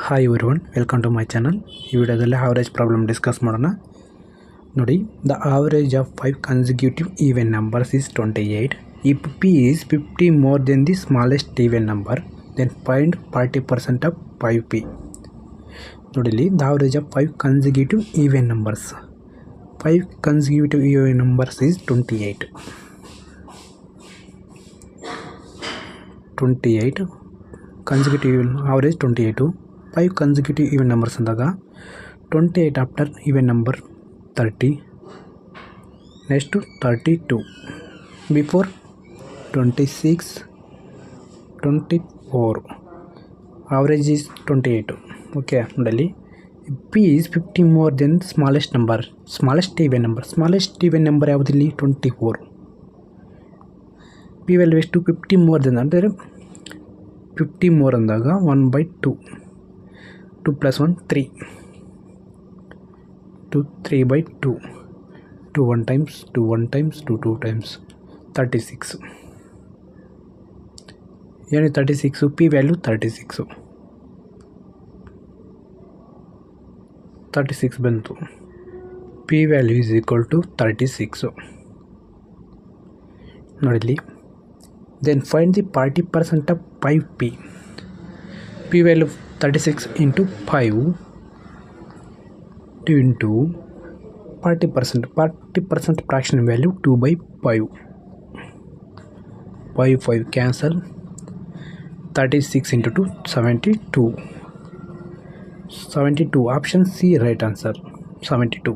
Hi everyone, welcome to my channel. ಈ ವಿಡಿಯೋದಲ್ಲಿ average problem discuss ಮಾಡೋಣ. ನೋಡಿ, the average of 5 consecutive even numbers is 28. If p is 50 more than the smallest even number, then find 40% of 5p. ನೋಡಿ, ಇಲ್ಲಿ the average of 5 consecutive even numbers. 5 consecutive even numbers is 28. 28 consecutive average 28. 5 consecutive even numbers ಅಂದಾಗ 28 after even number 30, next 32, before 26, 24, average is 28. Okay, ನೋಡಲಿ, p is 50 more than smallest number. Smallest even number ಯಾವುದಿಲ್ಲಿ? 24. p value ಎಷ್ಟು? 50 more than ಅಂದರೆ 50 more ಅಂದಾಗ 1/2, 2 + 1 3, 2 3/2, 2 1 times, 2 1 times, 2 2 times, 36. ಏನು 36? p value 36 ಬಂತು. p value is equal to 36. ನೋಡಿಲಿ, then find the 40% of 5p. p value 36 into 5 into 40%. 40% fraction value 2/5. 5 cancel. 36 into 2 72. 72 option C right answer. 72.